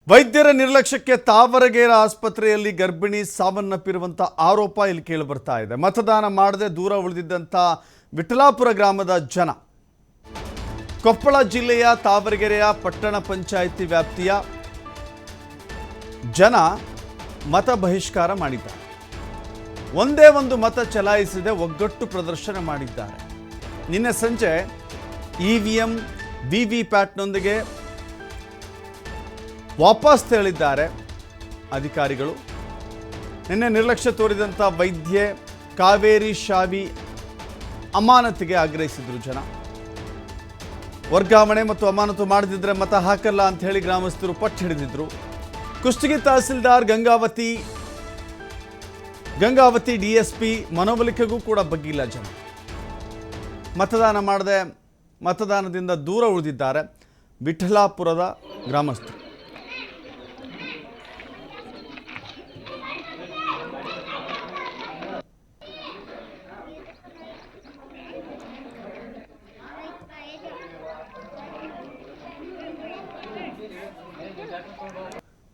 ವೈದ್ಯರ ನಿರ್ಲಕ್ಷ್ಯಕ್ಕೆ ತಾವರಗೇರ ಆಸ್ಪತ್ರೆಯಲ್ಲಿ ಗರ್ಭಿಣಿ ಸಾವನ್ನಪ್ಪಿರುವಂಥ ಆರೋಪ ಇಲ್ಲಿ ಕೇಳಿಬರ್ತಾ ಇದೆ. ಮತದಾನ ಮಾಡದೆ ದೂರ ಉಳಿದಿದ್ದಂಥ ವಿಠಲಾಪುರ ಗ್ರಾಮದ ಜನ ಕೊಪ್ಪಳ ಜಿಲ್ಲೆಯ ತಾವರಗೆರೆಯ ಪಟ್ಟಣ ಪಂಚಾಯಿತಿ ವ್ಯಾಪ್ತಿಯ ಜನ ಮತ ಬಹಿಷ್ಕಾರ ಮಾಡಿದ್ದಾರೆ. ಒಂದೇ ಒಂದು ಮತ ಚಲಾಯಿಸದೆ ಒಗ್ಗಟ್ಟು ಪ್ರದರ್ಶನ ಮಾಡಿದ್ದಾರೆ. ನಿನ್ನೆ ಸಂಜೆ EVM VVPATನೊಂದಿಗೆ ವಾಪಸ್ ತೆರಳಿದ್ದಾರೆ ಅಧಿಕಾರಿಗಳು. ನಿನ್ನೆ ನಿರ್ಲಕ್ಷ್ಯ ತೋರಿದಂಥ ವೈದ್ಯೆ ಕಾವೇರಿ ಶಾವಿ ಅಮಾನತಿಗೆ ಆಗ್ರಹಿಸಿದ್ರು ಜನ. ವರ್ಗಾವಣೆ ಮತ್ತು ಅಮಾನತು ಮಾಡದಿದ್ದರೆ ಮತ ಹಾಕಲ್ಲ ಅಂತ ಹೇಳಿ ಗ್ರಾಮಸ್ಥರು ಪಟ್ಟು ಹಿಡಿದಿದ್ರು. ಕುಷ್ಟಗಿ ತಹಸೀಲ್ದಾರ್ ಗಂಗಾವತಿ DSP ಮನವೊಲಿಕೆಗೂ ಕೂಡ ಬಗ್ಗಿಲ್ಲ ಜನ. ಮತದಾನ ಮಾಡದೆ ಮತದಾನದಿಂದ ದೂರ ಉಳಿದಿದ್ದಾರೆ ವಿಠಲಾಪುರದ ಗ್ರಾಮಸ್ಥರು.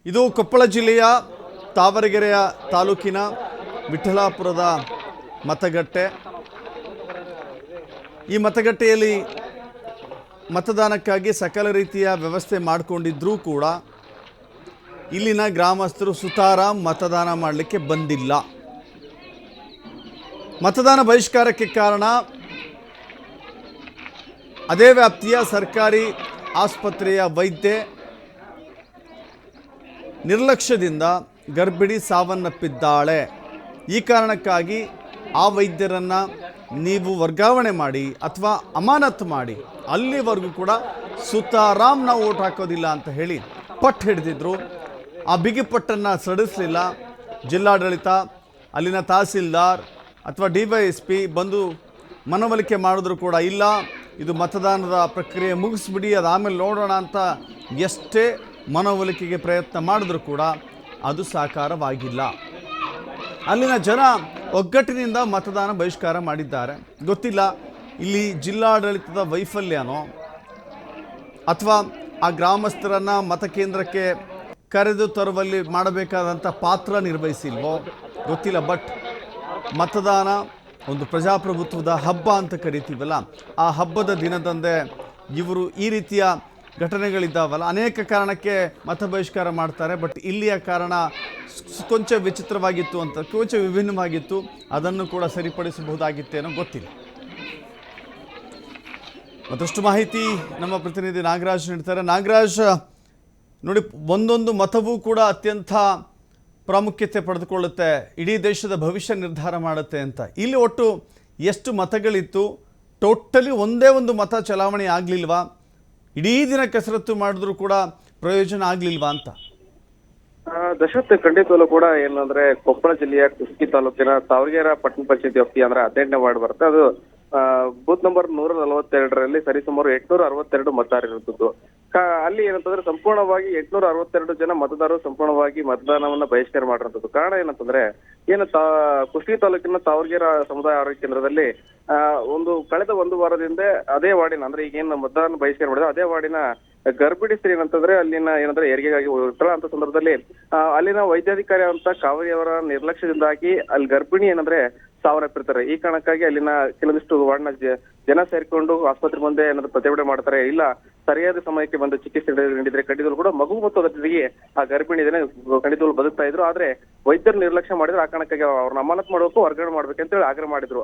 ಇದು ಕೊಪ್ಪಳ ಜಿಲ್ಲೆಯ ತಾವರಗೆರೆಯ ತಾಲೂಕಿನ ವಿಠಲಾಪುರದ ಮತಗಟ್ಟೆ. ಈ ಮತಗಟ್ಟೆಯಲ್ಲಿ ಮತದಾನಕ್ಕಾಗಿ ಸಕಲ ರೀತಿಯ ವ್ಯವಸ್ಥೆ ಮಾಡಿಕೊಂಡಿದ್ರೂ ಕೂಡ ಇಲ್ಲಿನ ಗ್ರಾಮಸ್ಥರು ಸುತಾರಾಮ್ ಮತದಾನ ಮಾಡಲಿಕ್ಕೆ ಬಂದಿಲ್ಲ. ಮತದಾನ ಬಹಿಷ್ಕಾರಕ್ಕೆ ಕಾರಣ ಅದೇ ವ್ಯಾಪ್ತಿಯ ಸರ್ಕಾರಿ ಆಸ್ಪತ್ರೆಯ ವೈದ್ಯೆ ನಿರ್ಲಕ್ಷ್ಯದಿಂದ ಗರ್ಭಿಣಿ ಸಾವನ್ನಪ್ಪಿದ್ದಾಳೆ. ಈ ಕಾರಣಕ್ಕಾಗಿ ಆ ವೈದ್ಯರನ್ನು ನೀವು ವರ್ಗಾವಣೆ ಮಾಡಿ ಅಥವಾ ಅಮಾನತು ಮಾಡಿ, ಅಲ್ಲಿವರೆಗೂ ಕೂಡ ಸುತಾರಾಮ್ ನಾವು ಓಟ್ ಹಾಕೋದಿಲ್ಲ ಅಂತ ಹೇಳಿ ಪಟ್ಟು ಹಿಡಿದಿದ್ರು. ಆ ಬಿಗಿಪಟ್ಟನ್ನು ಸಡಿಸಲಿಲ್ಲ ಜಿಲ್ಲಾಡಳಿತ, ಅಲ್ಲಿನ ತಹಸೀಲ್ದಾರ್ ಅಥವಾ DYSP ಬಂದು ಮನವೊಲಿಕೆ ಮಾಡಿದ್ರು ಕೂಡ ಇಲ್ಲ, ಇದು ಮತದಾನದ ಪ್ರಕ್ರಿಯೆ ಮುಗಿಸ್ಬಿಡಿ, ಅದು ಆಮೇಲೆ ನೋಡೋಣ ಅಂತ ಎಷ್ಟೇ ಮನವೊಲಿಕೆಗೆ ಪ್ರಯತ್ನ ಮಾಡಿದ್ರು ಕೂಡ ಅದು ಸಾಕಾರವಾಗಿಲ್ಲ. ಅಲ್ಲಿನ ಜನ ಒಗ್ಗಟ್ಟಿನಿಂದ ಮತದಾನ ಬಹಿಷ್ಕಾರ ಮಾಡಿದ್ದಾರೆ. ಗೊತ್ತಿಲ್ಲ ಇಲ್ಲಿ ಜಿಲ್ಲಾಡಳಿತದ ವೈಫಲ್ಯನೋ ಅಥವಾ ಆ ಗ್ರಾಮಸ್ಥರನ್ನು ಮತಕೇಂದ್ರಕ್ಕೆ ಕರೆದು ತರುವಲ್ಲಿ ಮಾಡಬೇಕಾದಂಥ ಪಾತ್ರ ನಿರ್ವಹಿಸಿಲ್ವೋ ಗೊತ್ತಿಲ್ಲ. ಬಟ್ ಮತದಾನ ಒಂದು ಪ್ರಜಾಪ್ರಭುತ್ವದ ಹಬ್ಬ ಅಂತ ಕರಿತೀವಲ್ಲ, ಆ ಹಬ್ಬದ ದಿನದಂದೇ ಇವರು ಈ ರೀತಿಯ ಘಟನೆಗಳಿದ್ದಾವಲ್ಲ, ಅನೇಕ ಕಾರಣಕ್ಕೆ ಮತ ಬಹಿಷ್ಕಾರ ಮಾಡ್ತಾರೆ. ಬಟ್ ಇಲ್ಲಿಯ ಕಾರಣ ಕೊಂಚ ವಿಚಿತ್ರವಾಗಿತ್ತು ಅಂತ, ಕೊಂಚ ವಿಭಿನ್ನವಾಗಿತ್ತು. ಅದನ್ನು ಕೂಡ ಸರಿಪಡಿಸಬಹುದಾಗಿತ್ತೇನೋ ಗೊತ್ತಿಲ್ಲ. ಮತ್ತಷ್ಟು ಮಾಹಿತಿ ನಮ್ಮ ಪ್ರತಿನಿಧಿ ನಾಗರಾಜ್ ನೀಡ್ತಾರೆ. ನಾಗರಾಜ್, ನೋಡಿ, ಒಂದೊಂದು ಮತವೂ ಕೂಡ ಅತ್ಯಂತ ಪ್ರಾಮುಖ್ಯತೆ ಪಡೆದುಕೊಳ್ಳುತ್ತೆ, ಇಡೀ ದೇಶದ ಭವಿಷ್ಯ ನಿರ್ಧಾರ ಮಾಡುತ್ತೆ ಅಂತ. ಇಲ್ಲಿ ಒಟ್ಟು ಎಷ್ಟು ಮತಗಳಿತ್ತು? ಟೋಟಲಿ ಒಂದೇ ಒಂದು ಮತ ಚಲಾವಣೆ ಆಗಲಿಲ್ವಾ? ಇಡೀ ದಿನ ಕಸರತ್ತು ಮಾಡಿದ್ರು ಕೂಡ ಪ್ರಯೋಜನ ಆಗ್ಲಿಲ್ವಾ ಅಂತ? ದಶರಥ್, ಖಂಡಿತವಲ್ಲೂ ಕೂಡ ಏನಂದ್ರೆ ಕೊಪ್ಪಳ ಜಿಲ್ಲೆಯ ಕುಷ್ಟಗಿ ತಾಲೂಕಿನ ತಾವರಗೆರೆ ಪಟ್ಟಣ ಪಂಚಾಯತಿ ವ್ಯಾಪ್ತಿ ಅಂದ್ರೆ 18ನೇ ವಾರ್ಡ್ ಬರುತ್ತೆ. ಅದು ಬೂತ್ ನಂಬರ್ 142ರಲ್ಲಿ ಸರಿಸುಮಾರು 862 ಮತದಾರರಿರುತ್ತಿದ್ದು. ಅಲ್ಲಿ ಏನಂತಂದ್ರೆ ಸಂಪೂರ್ಣವಾಗಿ 862 ಜನ ಮತದಾರರು ಸಂಪೂರ್ಣವಾಗಿ ಮತದಾನವನ್ನ ಬಹಿಷ್ಕಾರ ಮಾಡಿರುವಂತದ್ದು. ಕಾರಣ ಏನಂತಂದ್ರೆ ಕುಷ್ಟಗಿ ತಾಲೂಕಿನ ತಾವರಗೆರೆ ಸಮುದಾಯ ಆರೋಗ್ಯ ಕೇಂದ್ರದಲ್ಲಿ ಕಳೆದ ಒಂದು ವಾರದಿಂದ ಅದೇ ವಾರ್ಡಿನ ಅಂದ್ರೆ ಈಗ ಏನು ಮತದಾನ ಬಹಿಷ್ಕಾರ ಮಾಡಿದ್ರೆ ಅದೇ ವಾರ್ಡಿನ ಗರ್ಭಿಣಿ ಸ್ತ್ರೀ ಏನಂತಂದ್ರೆ ಅಲ್ಲಿನ ಏನಂದ್ರೆ ಹೆರಿಗೆಗಾಗಿ ಹೋಗಿರ್ತಾಳೆ. ಅಂತ ಸಂದರ್ಭದಲ್ಲಿ ಅಲ್ಲಿನ ವೈದ್ಯಾಧಿಕಾರಿ ಅಂತ ಕಾವೇರಿ ಅವರ ನಿರ್ಲಕ್ಷ್ಯದಿಂದಾಗಿ ಅಲ್ಲಿ ಗರ್ಭಿಣಿ ಏನಂದ್ರೆ ಸಾವನ್ನಪ್ಪಿರ್ತಾರೆ. ಈ ಕಾರಣಕ್ಕಾಗಿ ಅಲ್ಲಿನ ಕೆಲವೊಂದಿಷ್ಟು ವಾರ್ಡ್ನ ಜನ ಸೇರಿಕೊಂಡು ಆಸ್ಪತ್ರೆ ಮುಂದೆ ಏನಾದ್ರು ಪ್ರತಿಭಟನೆ ಮಾಡ್ತಾರೆ. ಇಲ್ಲ ಸರಿಯಾದ ಸಮಯಕ್ಕೆ ಬಂದು ಚಿಕಿತ್ಸೆ ನೀಡಿದ್ರೆ ಖಂಡಿತಗಳು ಕೂಡ ಮಗು ಮತ್ತು ಅದರ ಜೊತೆಗೆ ಆ ಗರ್ಭಿಣಿ ಖಂಡಿತಗಳು ಬದುಕ್ತಾ ಇದ್ರು. ಆದ್ರೆ ವೈದ್ಯರು ನಿರ್ಲಕ್ಷ್ಯ ಮಾಡಿದ್ರು. ಆ ಕಾರಣಕ್ಕಾಗಿ ಅವ್ರನ್ನ ಅಮಾನತ್ ಮಾಡಬೇಕು, ವರ್ಗಾವಣೆ ಮಾಡ್ಬೇಕಂತ ಹೇಳಿ ಆಗ್ರಹ ಮಾಡಿದ್ರು.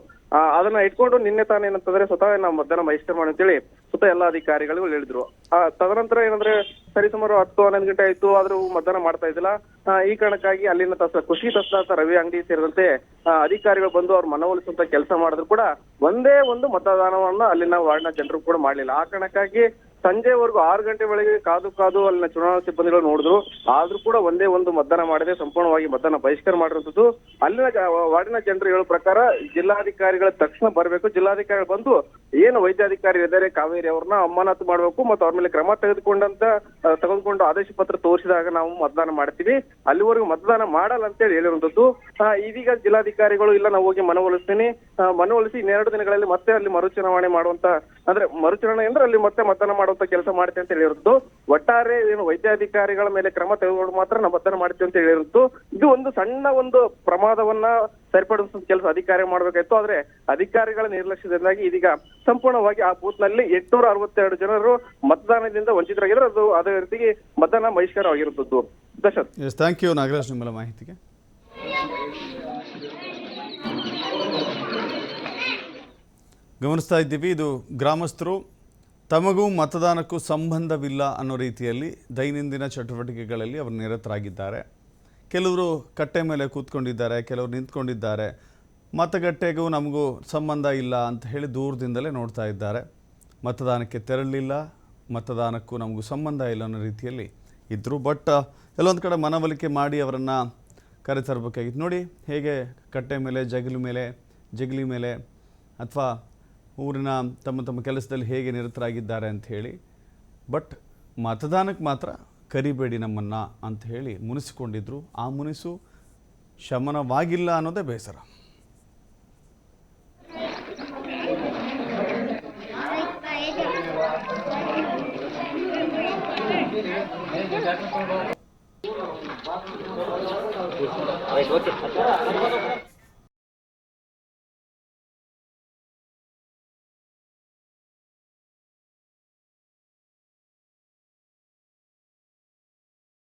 ಅದನ್ನ ಇಟ್ಕೊಂಡು ನಿನ್ನೆ ತಾನೇ ಏನಂತಂದ್ರೆ ಸ್ವತಃ ನಾವು ಮತದಾನ ಬಹಿಷ್ಕಾರ ಮಾಡಿ ಅಂತೇಳಿ ಸ್ವತಃ ಎಲ್ಲಾ ಅಧಿಕಾರಿಗಳು ಹೇಳಿದ್ರು. ತದನಂತರ ಏನಂದ್ರೆ ಸರಿಸುಮಾರು 10-11 ಗಂಟೆ ಆಯ್ತು, ಆದ್ರೂ ಮತದಾನ ಮಾಡ್ತಾ ಇದ್ದಿಲ್ಲ. ಈ ಕಾರಣಕ್ಕಾಗಿ ಅಲ್ಲಿನ ಕುಷ್ಟಗಿ ತಹಸೀಲ್ದಾರ್ ರವಿ ಅಂಗಡಿ ಸೇರಿದಂತೆ ಅಧಿಕಾರಿಗಳು ಬಂದು ಅವ್ರ ಮನವೊಲಿಸುವಂತ ಕೆಲಸ ಮಾಡಿದ್ರು ಕೂಡ ಒಂದೇ ಒಂದು ಮತದಾನವನ್ನ ಅಲ್ಲಿನ ವಾರ್ಡ್ನ ಜನರು ಕೂಡ ಮಾಡ್ಲಿಲ್ಲ. ಆ ಕಾರಣಕ್ಕಾಗಿ ಸಂಜೆವರೆಗೂ 6 ಗಂಟೆ ವೇಳೆಗೆ ಕಾದು ಅಲ್ಲಿನ ಚುನಾವಣಾ ಸಿಬ್ಬಂದಿಗಳು ನೋಡಿದ್ರು, ಆದ್ರೂ ಕೂಡ ಒಂದೇ ಒಂದು ಮತದಾನ ಮಾಡದೆ ಸಂಪೂರ್ಣವಾಗಿ ಮತದಾನ ಬಹಿಷ್ಕಾರ ಮಾಡಿರುವಂತದ್ದು. ಅಲ್ಲಿನ ವಾರ್ಡಿನ ಜನರು ಹೇಳೋ ಪ್ರಕಾರ ಜಿಲ್ಲಾಧಿಕಾರಿಗಳ ತಕ್ಷಣ ಬರಬೇಕು, ಜಿಲ್ಲಾಧಿಕಾರಿಗಳು ಬಂದು ಏನು ವೈದ್ಯಾಧಿಕಾರಿ ಇದ್ದಾರೆ ಕಾವೇರಿ ಅವ್ರನ್ನ ಅಮಾನತು ಮಾಡಬೇಕು ಮತ್ತು ಅವ್ರ ಮೇಲೆ ಕ್ರಮ ತೆಗೆದುಕೊಂಡು ಆದೇಶ ಪತ್ರ ತೋರಿಸಿದಾಗ ನಾವು ಮತದಾನ ಮಾಡ್ತೀವಿ, ಅಲ್ಲಿವರೆಗೂ ಮತದಾನ ಮಾಡಲ್ಲ ಅಂತೇಳಿ ಹೇಳಿರುವಂತದ್ದು. ಇದೀಗ ಜಿಲ್ಲಾಧಿಕಾರಿಗಳು ಇಲ್ಲ ನಾವು ಹೋಗಿ ಮನವೊಲಿಸಿ 2 ದಿನಗಳಲ್ಲಿ ಮತ್ತೆ ಅಲ್ಲಿ ಮರುಚುನಾವಣೆ ಮಾಡುವಂತ ಅಂದ್ರೆ ಮರುಚುನಾವಣೆ ಅಂದ್ರೆ ಅಲ್ಲಿ ಮತ್ತೆ ಮತದಾನ ಮಾಡುವಂತ ಕೆಲಸ ಮಾಡ್ತೀವಿ ಅಂತ ಹೇಳಿರುತ್ತು. ಒಟ್ಟಾರೆ ಏನು ವೈದ್ಯಾಧಿಕಾರಿಗಳ ಮೇಲೆ ಕ್ರಮ ತೆಗೆದುಕೊಂಡು ಮಾತ್ರ ನಾವು ಮತದಾನ ಮಾಡ್ತೀವಿ ಅಂತ ಹೇಳಿರುತ್ತು. ಇದು ಒಂದು ಸಣ್ಣ ಒಂದು ಪ್ರಮಾದವನ್ನ ಸರಿಪಡಿಸುವ ಕೆಲಸ ಅಧಿಕಾರಿ ಮಾಡ್ಬೇಕಾಯ್ತು. ಆದ್ರೆ ಅಧಿಕಾರಿಗಳ ನಿರ್ಲಕ್ಷ್ಯದಿಂದಾಗಿ ಇದೀಗ ಸಂಪೂರ್ಣವಾಗಿ ಆ ಬೂತ್ ನಲ್ಲಿ 862 ಜನರು ಮತದಾನದಿಂದ ವಂಚಿತರಾಗಿದ್ರು. ಅದು ಅದೇ ರೀತಿಗೆ ಮತದಾನ ಬಹಿಷ್ಕಾರವಾಗಿರುತ್ತದೆ. ದಶರಥ್, ಥ್ಯಾಂಕ್ ಯು ನಾಗರಾಜ್ ನಿಮ್ಮೆಲ್ಲ ಮಾಹಿತಿಗೆ. ಗಮನಿಸ್ತಾ ಇದ್ದೀವಿ, ಇದು ಗ್ರಾಮಸ್ಥರು ತಮಗೂ ಮತದಾನಕ್ಕೂ ಸಂಬಂಧವಿಲ್ಲ ಅನ್ನೋ ರೀತಿಯಲ್ಲಿ ದೈನಂದಿನ ಚಟುವಟಿಕೆಗಳಲ್ಲಿ ಅವರು ನಿರತರಾಗಿದ್ದಾರೆ. ಕೆಲವರು ಕಟ್ಟೆ ಮೇಲೆ ಕೂತ್ಕೊಂಡಿದ್ದಾರೆ, ಕೆಲವರು ನಿಂತ್ಕೊಂಡಿದ್ದಾರೆ. ಮತಗಟ್ಟೆಗೂ ನಮಗೂ ಸಂಬಂಧ ಇಲ್ಲ ಅಂತ ಹೇಳಿ ದೂರದಿಂದಲೇ ನೋಡ್ತಾ ಇದ್ದಾರೆ. ಮತದಾನಕ್ಕೆ ತೆರಳಲಿಲ್ಲ, ಮತದಾನಕ್ಕೂ ನಮಗೂ ಸಂಬಂಧ ಇಲ್ಲ ಅನ್ನೋ ರೀತಿಯಲ್ಲಿ ಇದ್ದರು. ಬಟ್ ಎಲ್ಲೊಂದು ಕಡೆ ಮನವೊಲಿಕೆ ಮಾಡಿ ಅವರನ್ನು ಕರೆತರಬೇಕಾಗಿತ್ತು. ನೋಡಿ ಹೇಗೆ ಕಟ್ಟೆ ಮೇಲೆ, ಜಗಲಿ ಮೇಲೆ ಅಥವಾ ಊರಿನ ತಮ್ಮ ಕೆಲಸದಲ್ಲಿ ಹೇಗೆ ನಿರತರಾಗಿದ್ದಾರೆ ಅಂತ ಹೇಳಿ. ಬಟ್ ಮತದಾನಕ್ಕೆ ಮಾತ್ರ ಕರಿಬೇಡಿ ನಮ್ಮನ್ನು ಅಂತ ಹೇಳಿ ಮುನಿಸಿಕೊಂಡಿದ್ರು. ಆ ಮುನಿಸು ಶಮನವಾಗಿಲ್ಲ ಅನ್ನೋದೇ ಬೇಸರ. Wait, what's it?